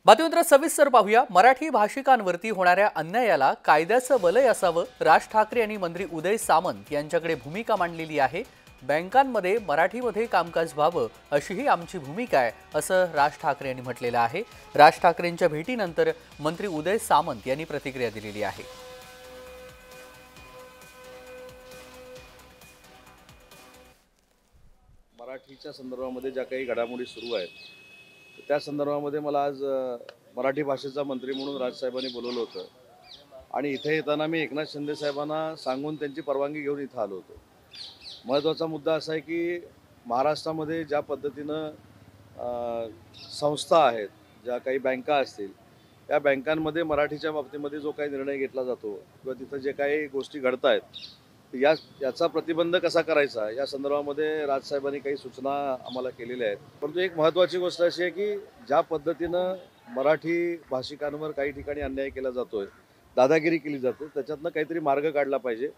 बातमीपत्र सविस्तर पाहूया। मराठी भाषिकांवरती होणाऱ्या अन्यायाला कायद्याचं वलय असावं, राज ठाकरे यांनी मंत्री उदय सामंत यांच्याकडे भूमिका मांडलेली आहे। बँकांमध्ये मराठीमध्ये कामकाज व्हावं अशीही आमची भूमिका आहे, असं राज ठाकरे यांनी म्हटलेलं आहे। राज ठाकरेंच्या भेटीनंतर मंत्री उदय सामंत यांनी प्रतिक्रिया दिलेली आहे। मराठीच्या संदर्भामध्ये ज्या काही घडामोडी सुरू आहेत त्या संदर्भामध्ये मला आज मराठी भाषेचा मंत्री म्हणून राजसाहेबांनी बोलवलं होतं आणि इथे येताना मी एकनाथ शिंदे साहेबांना सांगून त्यांची परवानगी घेऊन इथं आलो होतो। महत्त्वाचा मुद्दा असा आहे की महाराष्ट्रामध्ये ज्या पद्धतीनं संस्था आहेत, ज्या काही बँका असतील, त्या बँकांमध्ये मराठीच्या बाबतीमध्ये जो काही निर्णय घेतला जातो किंवा तिथं जे काही गोष्टी घडत आहेत याचा प्रतिबंध कसा करायचा या संदर्भामध्ये राजसाहेबांनी काही सूचना आम्हाला केलेल्या आहेत। परंतु एक महत्त्वाची गोष्ट अशी आहे की ज्या पद्धतीनं मराठी भाषिकांवर काही ठिकाणी अन्याय केला जातोय, दादागिरी केली जाते, त्याच्यातनं काहीतरी मार्ग काढला पाहिजे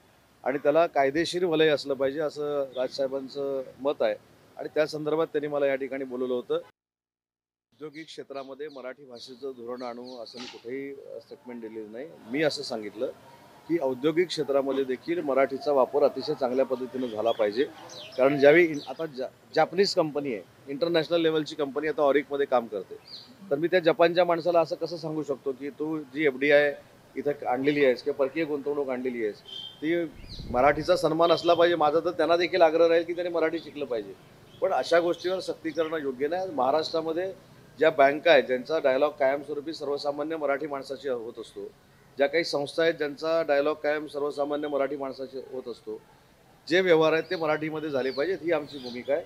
आणि त्याला कायदेशीर वलय असलं पाहिजे असं राजसाहेबांचं मत आहे आणि त्या संदर्भात त्यांनी मला या ठिकाणी बोलवलं होतं। औद्योगिक क्षेत्रामध्ये मराठी भाषेचं धोरण आणू असं मी कुठेही स्टेटमेंट दिलेलं नाही। मी असं सांगितलं की औद्योगिक क्षेत्रामध्ये देखील मराठीचा वापर अतिशय चांगल्या पद्धतीनं झाला पाहिजे, कारण ज्यावेळी आता जापनीज कंपनी आहे, इंटरनॅशनल लेवलची कंपनी आता ऑरिकमध्ये काम करते, तर मी त्या जपानच्या माणसाला असं कसं सांगू शकतो की तू जी FDI इथं आणलेली आहेस किंवा परकीय गुंतवणूक आणलेली आहेस ती मराठीचा सन्मान असला पाहिजे माझा, तर त्यांना देखील आग्रह राहील की त्यांनी मराठी शिकलं पाहिजे। पण अशा गोष्टीवर सक्ती करणं योग्य नाही। महाराष्ट्रामध्ये ज्या बँका आहेत ज्यांचा डायलॉग कायमस्वरूपी सर्वसामान्य मराठी माणसाशी होत असतो, ज्या काही संस्था आहेत ज्यांचा डायलॉग कायम सर्वसामान्य मराठी माणसाचे होत असतो, जे व्यवहार आहेत ते मराठीमध्ये झाले पाहिजेत, ही आमची भूमिका आहे।